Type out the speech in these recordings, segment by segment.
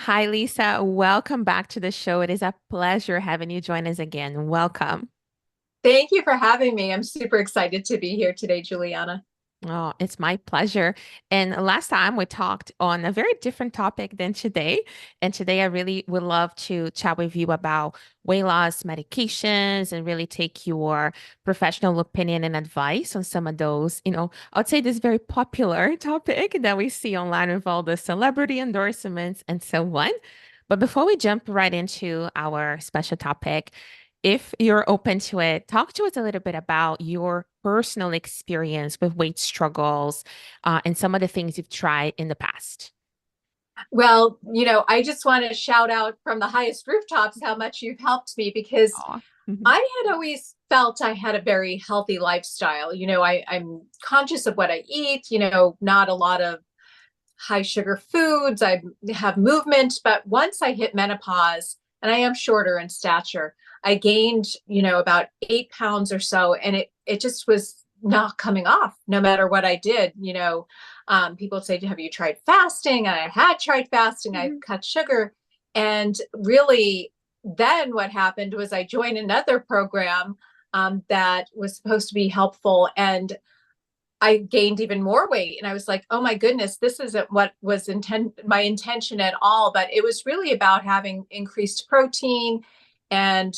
Hi, Lisa. Welcome back to the show. It is a pleasure having you join us again. Welcome. Thank you for having me. I'm super excited to be here today, Juliana. Oh, it's my pleasure. And last time we talked on a very different topic than today. And today I really would love to chat with you about weight loss medications and really take your professional opinion and advice on some of those. I'd say this very popular topic that we see online with all the celebrity endorsements and so on. But before we jump right into our special topic, if you're open to it, talk to us a little bit about your personal experience with weight struggles and some of the things you've tried in the past. Well, I just want to shout out from the highest rooftops how much you've helped me because Aw. I had always felt I had a very healthy lifestyle. I'm conscious of what I eat, not a lot of high sugar foods. I have movement, but once I hit menopause, and I am shorter in stature, I gained, about 8 pounds or so, and it just was not coming off no matter what I did. People say, have you tried fasting? And I had tried fasting. I've Mhm. cut sugar. And really, then what happened was I joined another program that was supposed to be helpful. And I gained even more weight. And I was like, oh my goodness, this isn't what was my intention at all. But it was really about having increased protein. And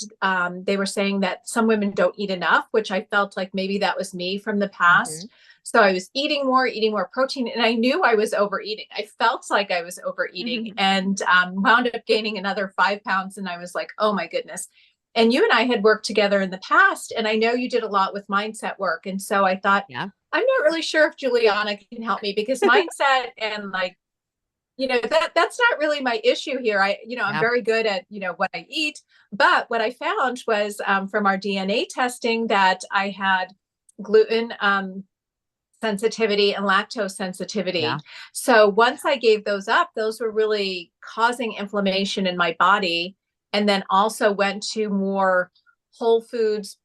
they were saying that some women don't eat enough, which I felt like maybe that was me from the Mhm. past. So I was eating more protein, and I knew I was overeating. I felt like I was overeating Mhm. and wound up gaining another 5 pounds. And I was like, oh my goodness. And you and I had worked together in the past, and I know you did a lot with mindset work. And so I thought, Yeah. I'm not really sure if Juliana can help me because mindset and that's not really my issue here. I'm Yeah. very good at, what I eat. But what I found was from our DNA testing that I had gluten sensitivity and lactose sensitivity. Yeah. So once I gave those up, those were really causing inflammation in my body. And then also went to more whole foods,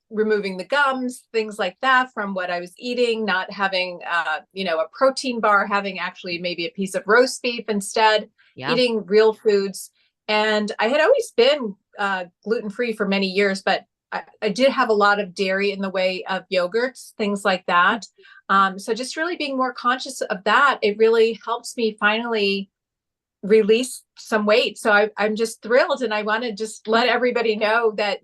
removing the gums, things like that from what I was eating, not having, a protein bar, having actually maybe a piece of roast beef instead, Yeah. eating real foods. And I had always been gluten free for many years, but I did have a lot of dairy in the way of yogurts, things like that. So just really being more conscious of that, it really helps me finally release some weight. So I'm just thrilled, and I want to just let everybody know that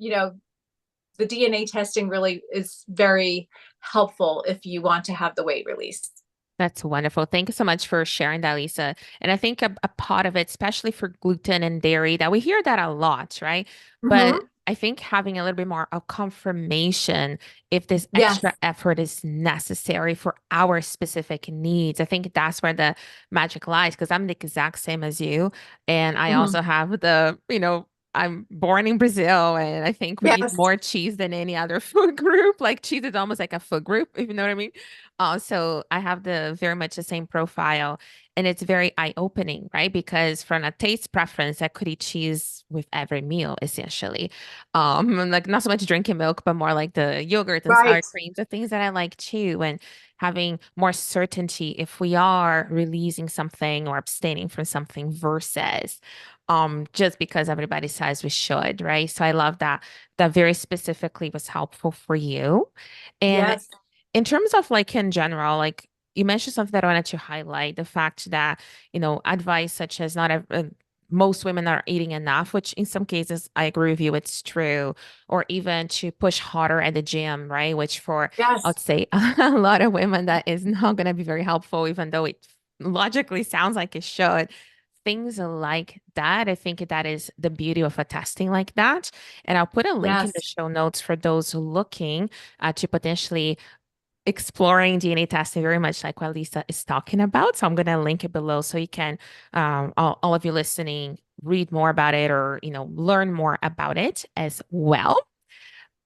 the DNA testing really is very helpful if you want to have the weight released. That's wonderful. Thank you so much for sharing that, Lisa. And I think a part of it, especially for gluten and dairy, that we hear that a lot, right? But Mm-hmm. I think having a little bit more of confirmation if this extra Yes. effort is necessary for our specific needs. I think that's where the magic lies because I'm the exact same as you. And I Mm-hmm. also have I'm born in Brazil and I think we eat Yes. more cheese than any other food group. Like cheese is almost like a food group, if you know what I mean. So I have the very much the same profile, and it's very eye-opening, right? Because from a taste preference, I could eat cheese with every meal, essentially. Like not so much drinking milk, but more like the yogurt and sour Right. creams, the things that I like too, and having more certainty if we are releasing something or abstaining from something versus just because everybody says we should, right? So I love that that very specifically was helpful for you. And Yes. in terms of like in general, like you mentioned something that I wanted to highlight the fact that, advice such as most women are eating enough, which in some cases I agree with you, it's true, or even to push harder at the gym, right? Which for, I'd Yes. say, a lot of women, that is not going to be very helpful, even though it logically sounds like it should. Things like that, I think that is the beauty of a testing like that. And I'll put a link in the Yes. show notes for those looking to potentially exploring DNA testing, very much like what Lisa is talking about. So I'm going to link it below so you can, all of you listening, read more about it or, learn more about it as well.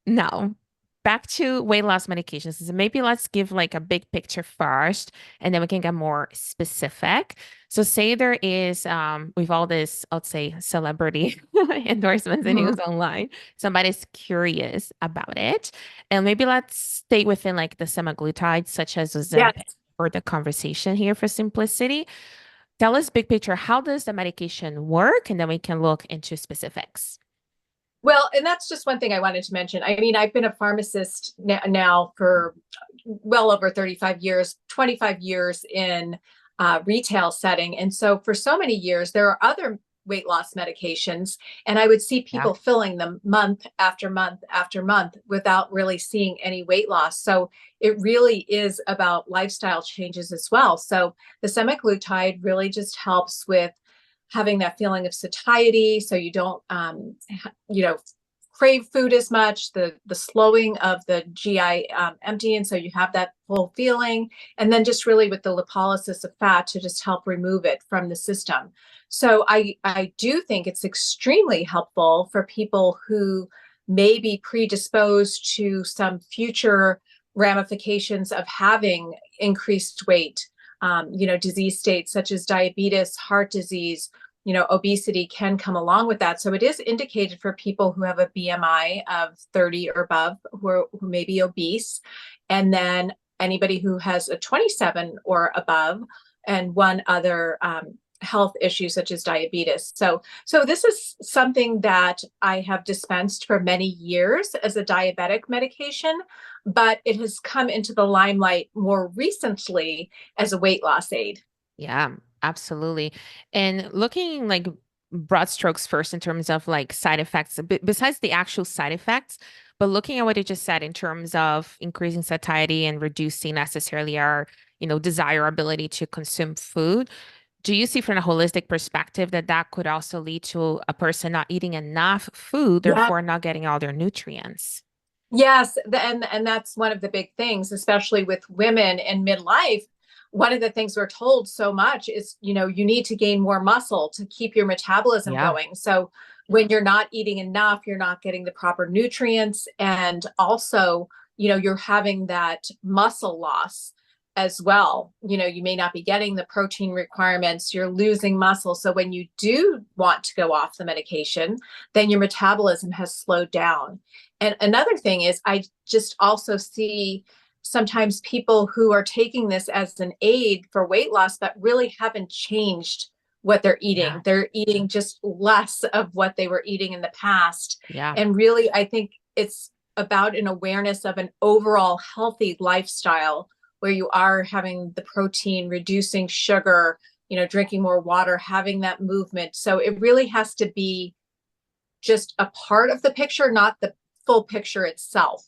Now, back to weight loss medications. So maybe let's give like a big picture first, and then we can get more specific. So say there is with all this, I'll say celebrity endorsements and news Mm-hmm. online, somebody's curious about it. And maybe let's stay within like the semaglutide, such as Ozempic Yes. for the conversation here for simplicity. Tell us big picture, how does the medication work? And then we can look into specifics. Well, and that's just one thing I wanted to mention. I mean, I've been a pharmacist now for well over 35 years, 25 years in retail setting. And so for so many years, there are other weight loss medications, and I would see Yeah. people filling them month after month after month without really seeing any weight loss. So it really is about lifestyle changes as well. So the semaglutide really just helps with having that feeling of satiety, so you don't you know crave food as much, the slowing of the GI emptying, so you have that full feeling, and then just really with the lipolysis of fat to just help remove it from the system. So I do think it's extremely helpful for people who may be predisposed to some future ramifications of having increased weight. Disease states such as diabetes, heart disease, obesity can come along with that. So it is indicated for people who have a BMI of 30 or above, who may be obese, and then anybody who has a 27 or above, and one other health issue such as diabetes. So this is something that I have dispensed for many years as a diabetic medication, but it has come into the limelight more recently as a weight loss aid. Yeah, absolutely. And looking like broad strokes first in terms of like side effects, besides the actual side effects, but looking at what you just said in terms of increasing satiety and reducing necessarily our, desirability to consume food. Do you see from a holistic perspective that that could also lead to a person not eating enough food, Yeah. therefore not getting all their nutrients? Yes, and that's one of the big things, especially with women in midlife. One of the things we're told so much is, you need to gain more muscle to keep your metabolism Yeah. going. So when you're not eating enough, you're not getting the proper nutrients, and also, you're having that muscle loss as well. You may not be getting the protein requirements, you're losing muscle. So when you do want to go off the medication, then your metabolism has slowed down. And another thing is, I just also see sometimes people who are taking this as an aid for weight loss, but really haven't changed what they're Yeah. eating. They're eating just less of what they were eating in the past. Yeah. And really, I think it's about an awareness of an overall healthy lifestyle where you are having the protein, reducing sugar, drinking more water, having that movement. So it really has to be just a part of the picture, not the full picture itself.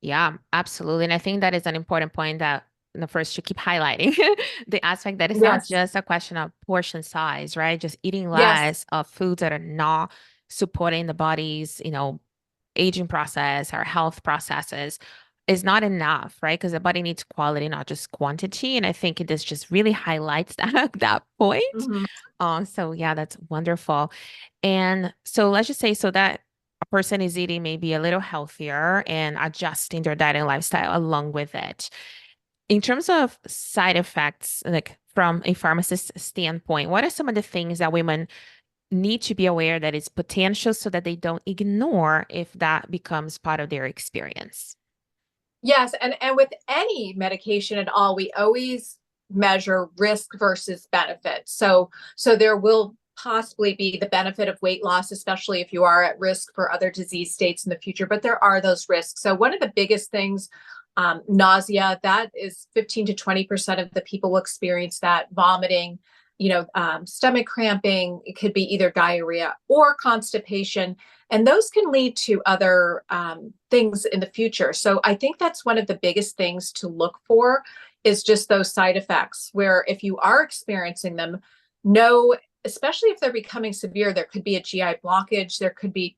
Yeah, absolutely. And I think that is an important point that the first should keep highlighting the aspect that it's not Yes. just a question of portion size, right? Just eating Yes. less of foods that are not supporting the body's, aging process, our health processes is not enough, right? Because the body needs quality, not just quantity. And I think this just really highlights that point. Mhm. So yeah, that's wonderful. And so let's just say so that a person is eating maybe a little healthier and adjusting their diet and lifestyle along with it. In terms of side effects, like from a pharmacist standpoint, what are some of the things that women need to be aware that is potential so that they don't ignore if that becomes part of their experience? Yes, and with any medication at all, we always measure risk versus benefit. So there will possibly be the benefit of weight loss, especially if you are at risk for other disease states in the future, but there are those risks. So one of the biggest things, nausea, that is 15 to 20% of the people will experience that. Vomiting, stomach cramping, it could be either diarrhea or constipation, and those can lead to other things in the future. So I think that's one of the biggest things to look for, is just those side effects, where if you are experiencing them, know, especially if they're becoming severe, there could be a GI blockage, there could be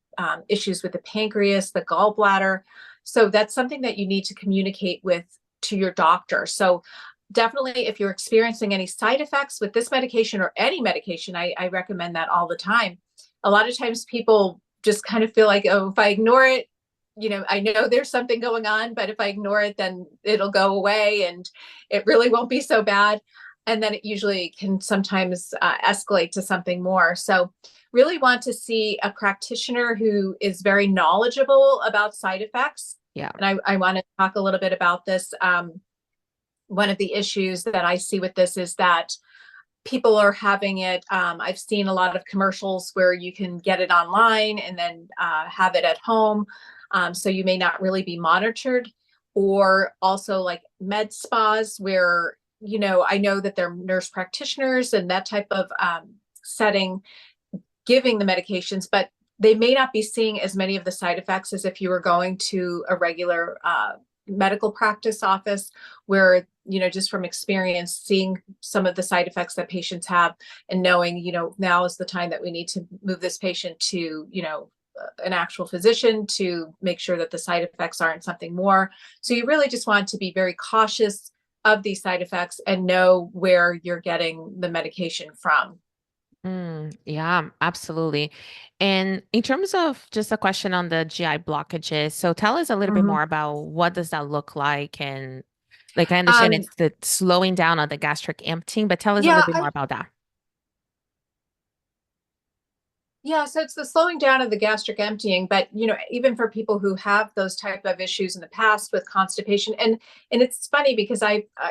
issues with the pancreas, the gallbladder. So that's something that you need to communicate with to your doctor. So definitely, if you're experiencing any side effects with this medication or any medication, I recommend that all the time. A lot of times people just kind of feel like, oh, if I ignore it, I know there's something going on, but if I ignore it, then it'll go away and it really won't be so bad. And then it usually can sometimes escalate to something more. So really want to see a practitioner who is very knowledgeable about side effects. Yeah. And I want to talk a little bit about this. One of the issues that I see with this is that people are having it. I've seen a lot of commercials where you can get it online and then have it at home. So you may not really be monitored, or also like med spas where, I know that they're nurse practitioners and that type of setting giving the medications, but they may not be seeing as many of the side effects as if you were going to a regular medical practice office where, just from experience, seeing some of the side effects that patients have and knowing, now is the time that we need to move this patient to, an actual physician to make sure that the side effects aren't something more. So you really just want to be very cautious of these side effects and know where you're getting the medication from. Yeah, absolutely. And in terms of just a question on the GI blockages, so tell us a little bit Mhm. more about what does that look like? And like I understand Um, it's the slowing down of the gastric emptying, but tell us a little yeah, bit more about that. Yeah, so it's the slowing down of the gastric emptying, but even for people who have those type of issues in the past with constipation, and it's funny because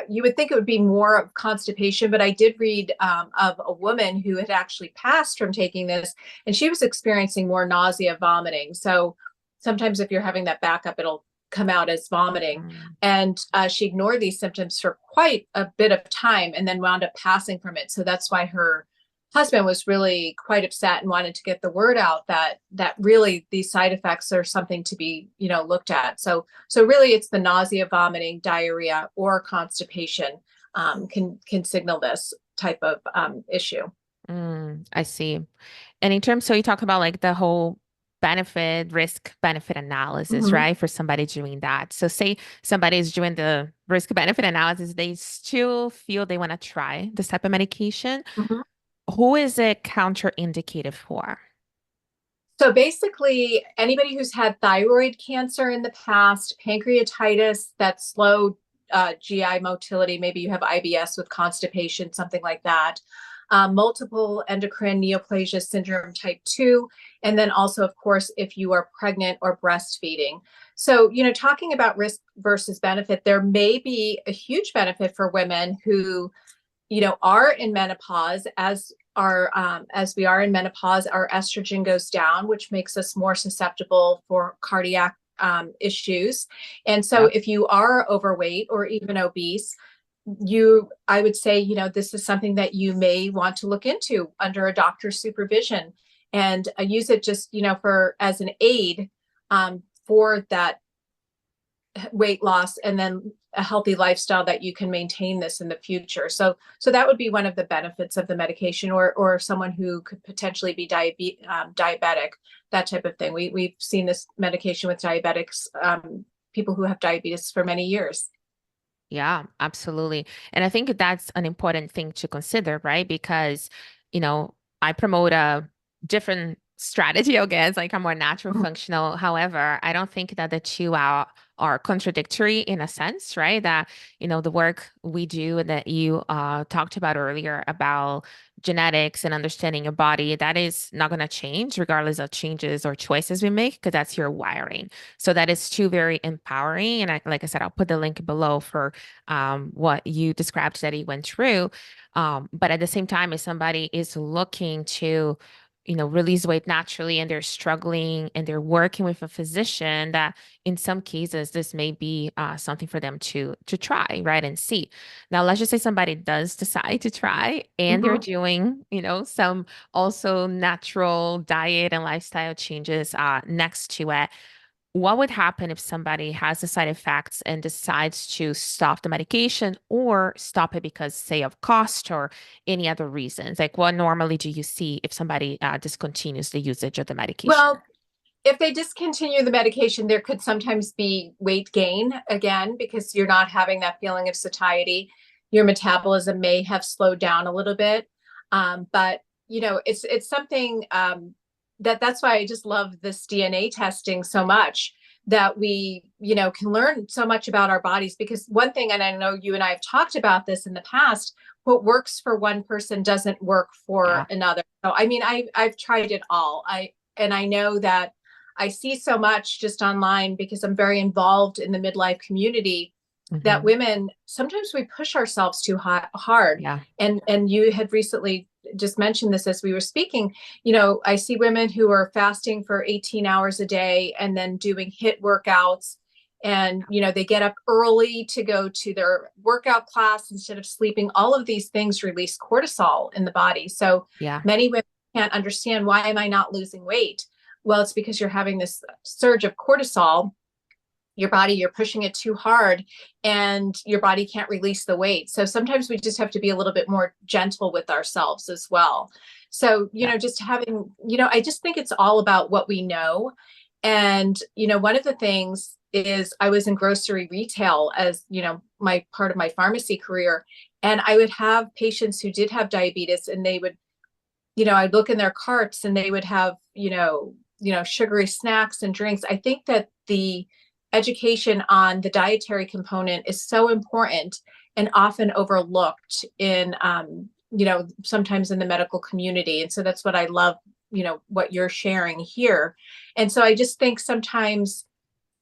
you would think it would be more of constipation, but I did read of a woman who had actually passed from taking this, and she was experiencing more nausea, vomiting. So sometimes if you're having that backup, it'll come out as vomiting, Mm. and she ignored these symptoms for quite a bit of time, and then wound up passing from it. So that's why her husband was really quite upset and wanted to get the word out that really these side effects are something to be looked at. So really it's the nausea, vomiting, diarrhea, or constipation can signal this type of issue. I see. And in terms, so you talk about like the whole benefit, risk benefit analysis, Hmm. right? For somebody doing that. So say somebody is doing the risk benefit analysis, they still feel they want to try this type of medication. Hmm. Who is it counterindicated for? So basically, anybody who's had thyroid cancer in the past, pancreatitis, that slow GI motility, maybe you have IBS with constipation, something like that, multiple endocrine neoplasia syndrome type 2, and then also, of course, if you are pregnant or breastfeeding. So, talking about risk versus benefit, there may be a huge benefit for women who are in menopause. As we are in menopause, our estrogen goes down, which makes us more susceptible for cardiac issues. And so Yep. if you are overweight or even obese, I would say, this is something that you may want to look into under a doctor's supervision and use it just, for as an aid for that weight loss and then a healthy lifestyle that you can maintain this in the future. So that would be one of the benefits of the medication, or someone who could potentially be diabetic, that type of thing. We've seen this medication with diabetics, people who have diabetes for many years. Yeah, absolutely. And I think that's an important thing to consider, right? Because, I promote a different strategy, I guess, like a more natural functional. However, I don't think that the two are contradictory in a sense, right? That, the work we do and that you talked about earlier about genetics and understanding your body, that is not going to change regardless of changes or choices we make, because that's your wiring. So that is two very empowering. And like I said, I'll put the link below for what you described that he went through. But at the same time, if somebody is looking to, release weight naturally and they're struggling and they're working with a physician, that in some cases this may be something for them to try, right, and see. Now, let's just say somebody does decide to try and they're Mhm. doing, some also natural diet and lifestyle changes next to it. What would happen if somebody has the side effects and decides to stop the medication or stop it because, say, of cost or any other reasons? Like, what normally do you see if somebody discontinues the usage of the medication? Well, if they discontinue the medication, there could sometimes be weight gain again because you're not having that feeling of satiety. Your metabolism may have slowed down a little bit, but it's something that's why I just love this DNA testing so much, that we can learn so much about our bodies. Because one thing, and I know you and I have talked about this in the past, what works for one person doesn't work for Yeah. another. So I mean, I've tried it all. I know that I see so much just online because I'm very involved in the midlife community. that Hmm. women sometimes we push ourselves too hard. Yeah. And you had recently just mentioned this as we were speaking. I see women who are fasting for 18 hours a day and then doing HIIT workouts, and they get up early to go to their workout class instead of sleeping. All of these things release cortisol in the body. So Yeah. many women can't understand, why am I not losing weight? Well, it's because you're having this surge of cortisol. Your body, you're pushing it too hard, and your body can't release the weight. So sometimes we just have to be a little bit more gentle with ourselves as well. So Yeah. just having, I just think it's all about what we know. And one of the things is, I was in grocery retail as my part of my pharmacy career, and I would have patients who did have diabetes, and they would, I'd look in their carts, and they would have, sugary snacks and drinks. I think that the education on the dietary component is so important and often overlooked in, sometimes in the medical community. And so that's what I love, what you're sharing here. And so I just think sometimes,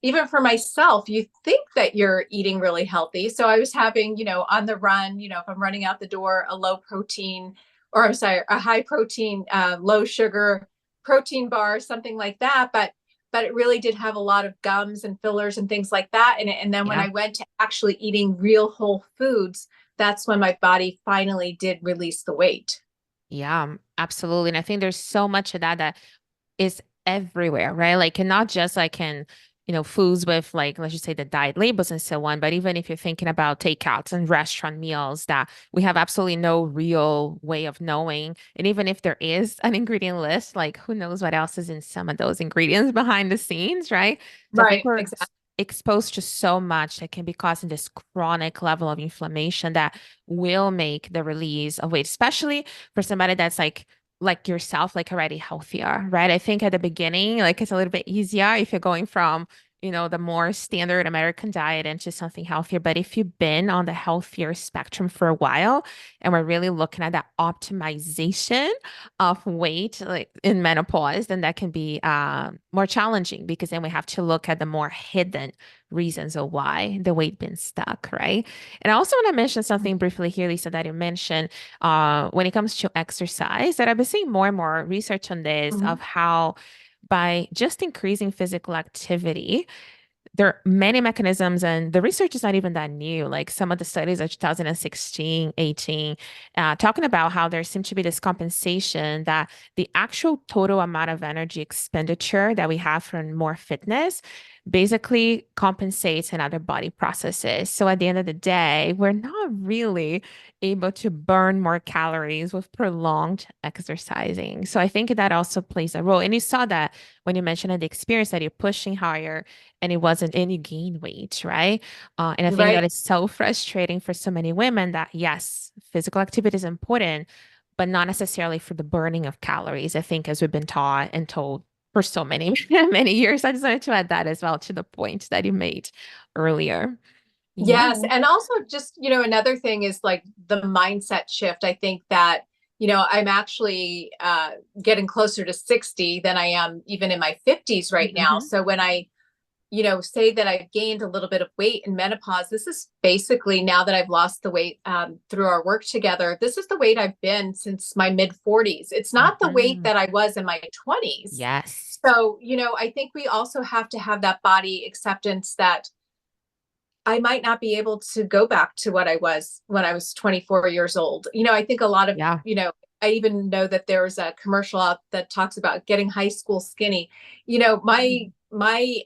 even for myself, you think that you're eating really healthy. So I was having, on the run, if I'm running out the door, a low protein, or I'm sorry, a high protein, low sugar protein bar, something like that. But it really did have a lot of gums and fillers and things like that in it. And then when Yeah. I went to actually eating real whole foods, that's when my body finally did release the weight. Yeah, absolutely. And I think there's so much of that is everywhere, right? Like, and not just like in, foods with like, let's just say the diet labels and so on, but even if you're thinking about takeouts and restaurant meals that we have absolutely no real way of knowing. And even if there is an ingredient list, like who knows what else is in some of those ingredients behind the scenes, right? So I think Right, we're exactly. exposed to so much that can be causing this chronic level of inflammation that will make the release of weight, especially for somebody that's like yourself, like already healthier, right? I think at the beginning, like it's a little bit easier if you're going from, the more standard American diet into something healthier. But if you've been on the healthier spectrum for a while, and we're really looking at that optimization of weight, like in menopause, then that can be more challenging because then we have to look at the more hidden reasons of why the weight been stuck, right? And I also want to mention something briefly here, Lisa, that you mentioned when it comes to exercise, that I've been seeing more and more research on this Mhm. of how by just increasing physical activity, there are many mechanisms, and the research is not even that new. Like some of the studies of 2016, 18, talking about how there seems to be this compensation that the actual total amount of energy expenditure that we have for more fitness basically compensates in other body processes. So at the end of the day, we're not really able to burn more calories with prolonged exercising. So I think that also plays a role. And you saw that when you mentioned the experience that you're pushing higher and it wasn't any gain weight, right? And I think Right. that is so frustrating for so many women that yes, physical activity is important, but not necessarily for the burning of calories. I think as we've been taught and told for so many, many years. I just wanted to add that as well to the point that you made earlier. Yeah. Yes. And also just, another thing is like the mindset shift. I think that, I'm actually getting closer to 60 than I am even in my 50s right now. Hmm. So when I, say that I've gained a little bit of weight in menopause, this is basically, now that I've lost the weight through our work together, this is the weight I've been since my mid 40s. It's not the weight Hmm. that I was in my 20s. Yes. So, I think we also have to have that body acceptance that I might not be able to go back to what I was when I was 24 years old. I think a lot of, Yeah. I even know that there's a commercial out that talks about getting high school skinny. My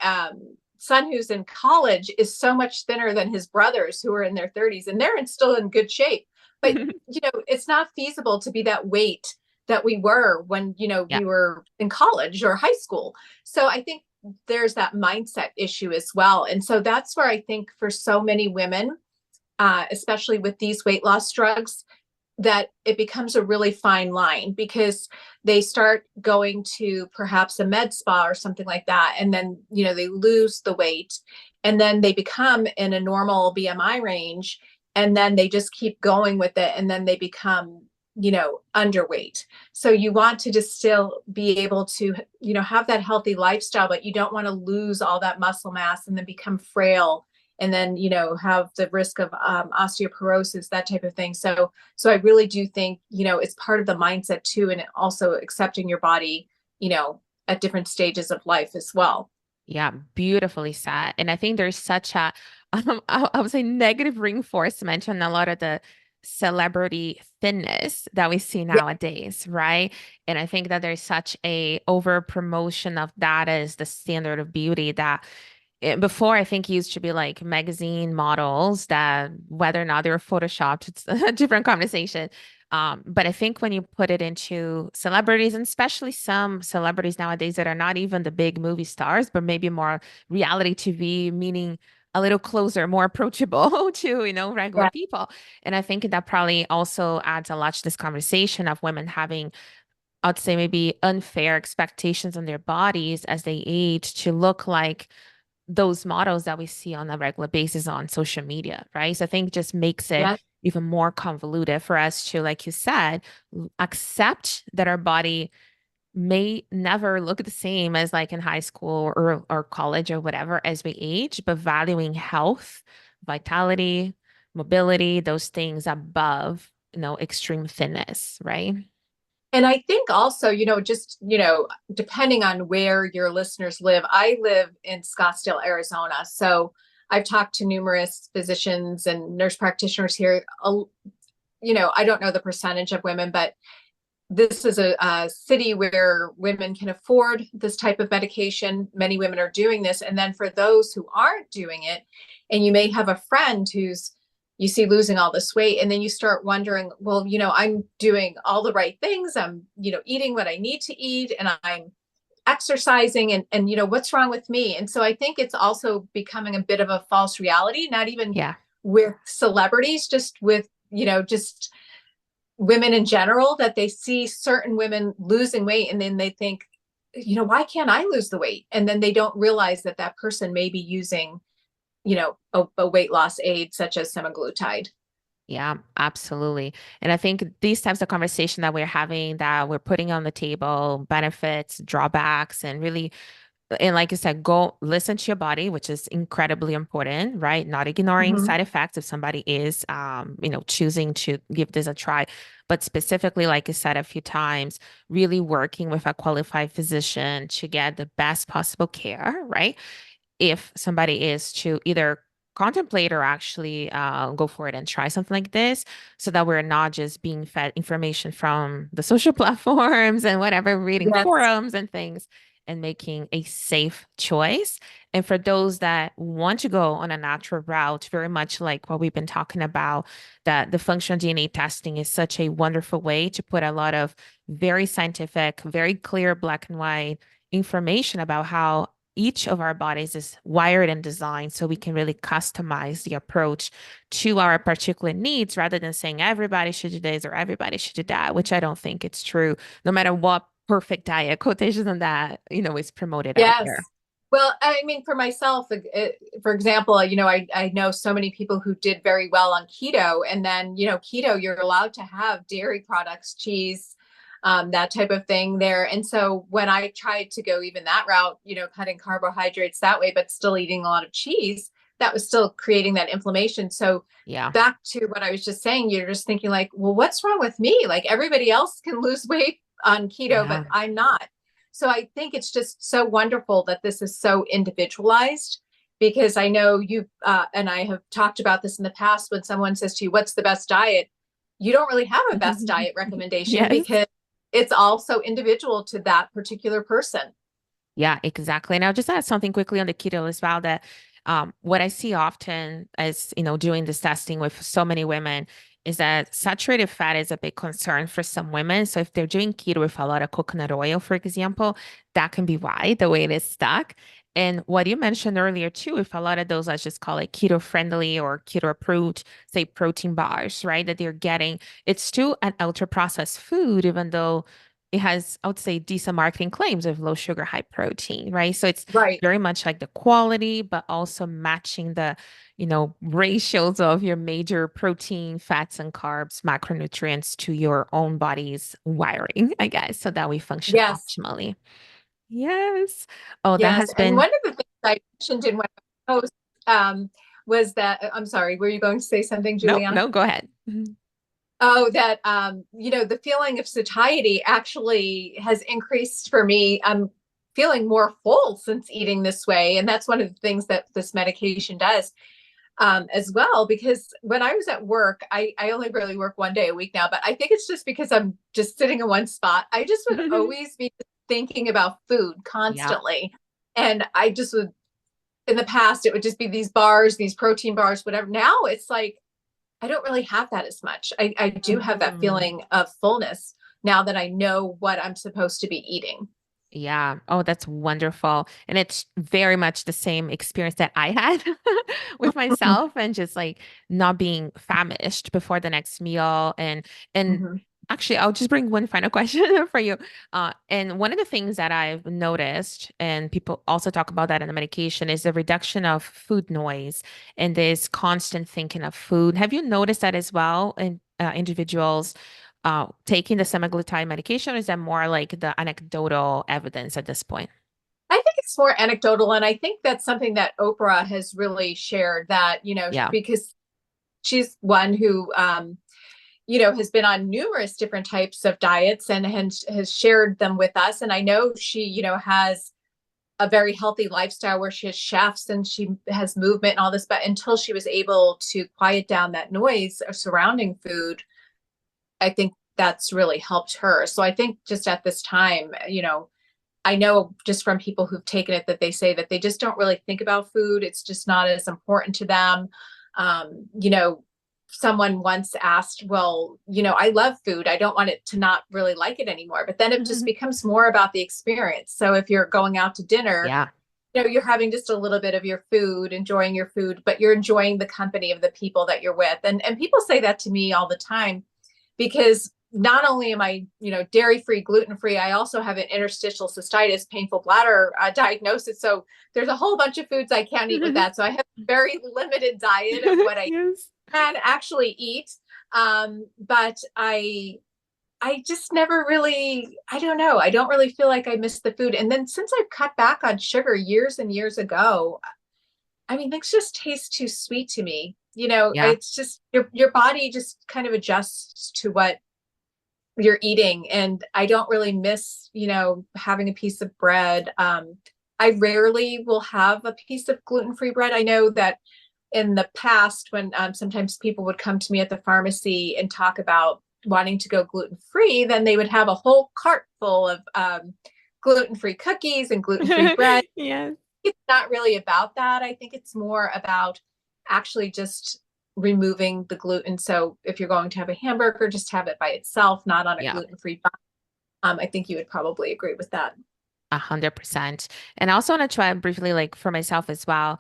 son who's in college is so much thinner than his brothers who are in their 30s, and they're still in good shape. But it's not feasible to be that weight that we were when Yeah. we were in college or high school. So I think there's that mindset issue as well. And so that's where I think for so many women, especially with these weight loss drugs, that it becomes a really fine line, because they start going to perhaps a med spa or something like that. And then, they lose the weight, and then they become in a normal BMI range. And then they just keep going with it. And then they become, underweight. So you want to just still be able to, have that healthy lifestyle, but you don't want to lose all that muscle mass and then become frail and then, have the risk of osteoporosis, that type of thing. So I really do think, it's part of the mindset too, and also accepting your body, you know, at different stages of life as well. Yeah, beautifully said. And I think there's such a, I would say negative reinforcement on a lot of the celebrity thinness that we see Yeah, nowadays, right? And I think that there's such a over promotion of that as the standard of beauty that before I think it used to be like magazine models that whether or not they were photoshopped, it's a different conversation. But I think when you put it into celebrities, and especially some celebrities nowadays that are not even the big movie stars, but maybe more reality TV, meaning a little closer, more approachable to, regular yeah, people. And I think that probably also adds a lot to this conversation of women having, I'd say maybe unfair expectations on their bodies as they age to look like those models that we see on a regular basis on social media, right? So I think it just makes it yeah. even more convoluted for us to, like you said, accept that our body may never look the same as like in high school or college or whatever as we age, but valuing health, vitality, mobility, those things above, extreme thinness, right? And I think also, just, depending on where your listeners live, I live in Scottsdale, Arizona. So I've talked to numerous physicians and nurse practitioners here. I don't know the percentage of women, but this is a city where women can afford this type of medication. Many women are doing this. And then for those who aren't doing it, and you may have a friend who's you see losing all this weight, and then you start wondering, well, I'm doing all the right things. I'm, eating what I need to eat, and I'm exercising, and what's wrong with me? And so I think it's also becoming a bit of a false reality, not even Yeah. with celebrities, just with, just women in general, that they see certain women losing weight and then they think, why can't I lose the weight? And then they don't realize that that person may be using, a weight loss aid such as semaglutide. Yeah, absolutely. And I think these types of conversation that we're having, that we're putting on the table, benefits, drawbacks, and really, and like you said, go listen to your body, which is incredibly important, right? Not ignoring Mm-hmm. side effects if somebody is, choosing to give this a try, but specifically, like you said a few times, really working with a qualified physician to get the best possible care, right? If somebody is to either contemplate or actually go for it and try something like this so that we're not just being fed information from the social platforms and whatever, reading Yes. forums and things and making a safe choice. And for those that want to go on a natural route, very much like what we've been talking about, that the functional DNA testing is such a wonderful way to put a lot of very scientific, very clear black and white information about how each of our bodies is wired and designed so we can really customize the approach to our particular needs rather than saying everybody should do this or everybody should do that, which I don't think it's true, no matter what perfect diet quotations on that, is promoted out there. Yes. Well, I mean, for myself, for example, I know so many people who did very well on keto, and then, keto, you're allowed to have dairy products, cheese, that type of thing there. And so when I tried to go even that route, cutting carbohydrates that way, but still eating a lot of cheese, that was still creating that inflammation. So Yeah. back to what I was just saying, you're just thinking like, well, what's wrong with me? Like everybody else can lose weight on keto, but Yeah. I'm not. So I think it's just so wonderful that this is so individualized, because I know you and I have talked about this in the past. When someone says to you, what's the best diet? You don't really have a best diet recommendation, Yes. because it's also individual to that particular person. Yeah, exactly. And I'll just add something quickly on the keto as well that what I see often as, doing this testing with so many women is that saturated fat is a big concern for some women. So if they're doing keto with a lot of coconut oil, for example, that can be why the weight is stuck. And what you mentioned earlier too, if a lot of those, let's just call it keto friendly or keto approved, say protein bars, right, that they're getting, it's still an ultra processed food, even though it has, I would say, decent marketing claims of low sugar, high protein, right? So it's Right. very much like the quality, but also matching the, ratios of your major protein, fats, and carbs, macronutrients to your own body's wiring, I guess, so that we function Yes. optimally. Yes. Oh, that Yes. has And been, one of the things I mentioned in one of my posts, um, was that I'm sorry, were you going to say something, No, Juliana? no, go ahead. Mhm. Oh, that the feeling of satiety actually has increased for me. I'm feeling more full since eating this way, and that's one of the things that this medication does as well. Because when I was at work, I only really work 1 day a week now, but I think it's just because I'm just sitting in one spot. I just would always be thinking about food Yeah. constantly, and I just would. In the past, it would just be these bars, these protein bars, whatever. Now it's like I don't really have that as much. I do have that Mhm. feeling of fullness now that I know what I'm supposed to be eating. Yeah. Oh, that's wonderful. And it's very much the same experience that I had with myself and just like not being famished before the next meal. And Mm-hmm. actually I'll just bring one final question for you. And one of the things that I've noticed, and people also talk about that in the medication, is the reduction of food noise and this constant thinking of food. Have you noticed that as well in individuals? Taking the semaglutide medication, or is that more like the anecdotal evidence at this point? I think it's more anecdotal, and I think that's something that Oprah has really shared. That Yeah. because she's one who has been on numerous different types of diets and has shared them with us. And I know she has a very healthy lifestyle where she has chefs and she has movement and all this, but until she was able to quiet down that noise surrounding food, I think that's really helped her. So I think just at this time, I know just from people who've taken it that they say that they just don't really think about food. It's just not as important to them. Um, you know, Someone once asked, well, I love food. I don't want it to not really like it anymore. But then it just becomes more about the experience. So if you're going out to dinner, Yeah. you're having just a little bit of your food, enjoying your food, but you're enjoying the company of the people that you're with. And people say that to me all the time because not only am I, dairy free, gluten free, I also have an interstitial cystitis, painful bladder diagnosis. So there's a whole bunch of foods I can't eat with that. So I have a very limited diet of what I Yes. can actually eat. But I just never really, I don't know. I don't really feel like I miss the food. And then since I've cut back on sugar years and years ago, I mean, things just taste too sweet to me. Yeah. It's just your body just kind of adjusts to what you're eating. And I don't really miss, having a piece of bread. I rarely will have a piece of gluten-free bread. I know that in the past, when sometimes people would come to me at the pharmacy and talk about wanting to go gluten-free, then they would have a whole cart full of gluten-free cookies and gluten-free bread. Yes. It's not really about that. I think it's more about actually just removing the gluten. So if you're going to have a hamburger, just have it by itself, not on a Yeah. gluten-free bun. I think you would probably agree with that. 100%. And I also want to try briefly, like for myself as well.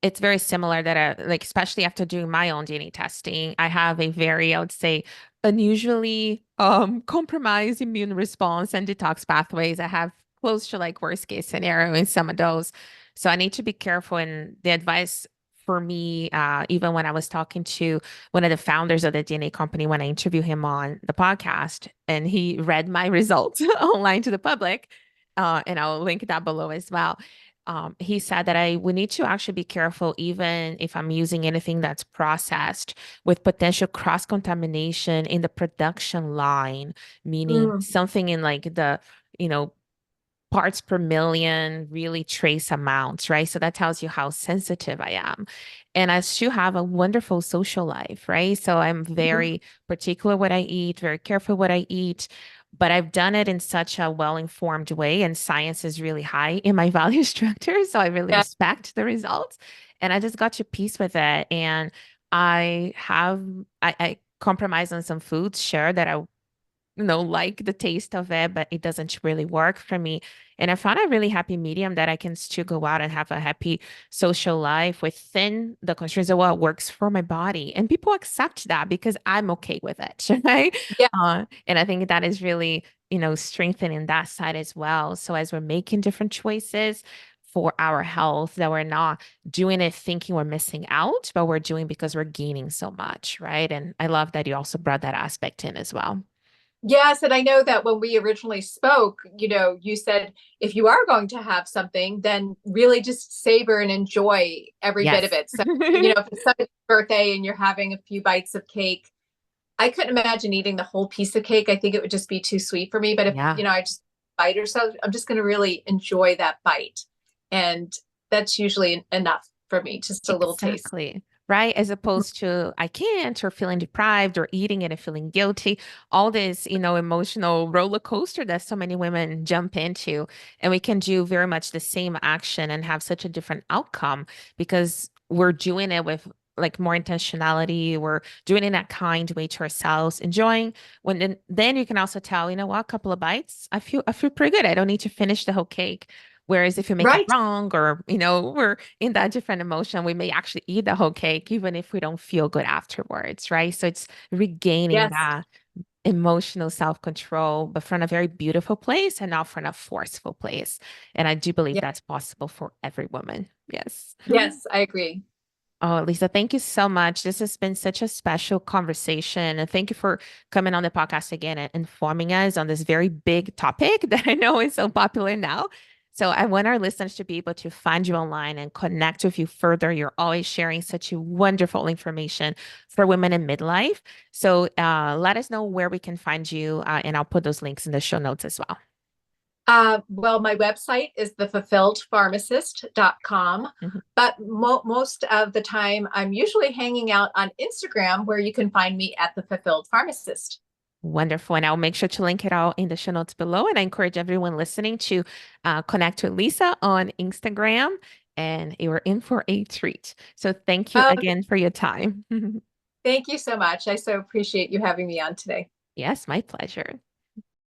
It's very similar that like especially after doing my own DNA testing, I have a very, I would say, unusually compromised immune response and detox pathways. I have close to like worst case scenario in some of those. So I need to be careful. And the advice for me, even when I was talking to one of the founders of the DNA company when I interviewed him on the podcast, and he read my results online to the public, and I'll link that below as well. He said that I we need to actually be careful, even if I'm using anything that's processed, with potential cross-contamination in the production line, meaning Mm, something in like the, you know, parts per million, really trace amounts, right? So that tells you how sensitive I am. And I still have a wonderful social life, right? So I'm mhm. very particular what I eat, very careful what I eat, but I've done it in such a well-informed way, and science is really high in my value structure. So I really Yeah, respect the results. And I just got to peace with it. And I have I compromise on some foods, sure, that I like the taste of it, but it doesn't really work for me. And I found a really happy medium that I can still go out and have a happy social life within the constraints of what works for my body. And people accept that because I'm okay with it, right? yeah, And I think that is really, strengthening that side as well. So as we're making different choices for our health, that we're not doing it thinking we're missing out, but we're doing because we're gaining so much, right? And I love that you also brought that aspect in as well. Yes, and I know that when we originally spoke, you said if you are going to have something, then really just savor and enjoy every bit of Yes. it. So, if it's somebody's birthday and you're having a few bites of cake, I couldn't imagine eating the whole piece of cake. I think it would just be too sweet for me. But if, Yeah. I just bite or so, I'm just going to really enjoy that bite. And that's usually enough for me, just a little taste. Exactly. Right. As opposed to I can't or feeling deprived or eating it and feeling guilty. All this, emotional roller coaster that so many women jump into. And we can do very much the same action and have such a different outcome because we're doing it with like more intentionality. We're doing it in that kind way to ourselves, enjoying when then you can also tell, you know what, a couple of bites, I feel pretty good. I don't need to finish the whole cake. Whereas if you make it Right. wrong or, we're in that different emotion, we may actually eat the whole cake even if we don't feel good afterwards, right? So it's regaining Yes. that emotional self-control, but from a very beautiful place and not from a forceful place. And I do believe Yeah. that's possible for every woman. Yes. Yes, I agree. Oh, Lisa, thank you so much. This has been such a special conversation. And thank you for coming on the podcast again and informing us on this very big topic that I know is so popular now. So I want our listeners to be able to find you online and connect with you further. You're always sharing such a wonderful information for women in midlife. So let us know where we can find you, and I'll put those links in the show notes as well. Well, my website is thefulfilledpharmacist.com, Mhm. but most of the time I'm usually hanging out on Instagram where you can find me at the Fulfilled Pharmacist. Wonderful. And I'll make sure to link it all in the show notes below. And I encourage everyone listening to connect with Lisa on Instagram. And you are in for a treat. So thank you Oh, again for your time. thank you so much. I so appreciate you having me on today. Yes, my pleasure.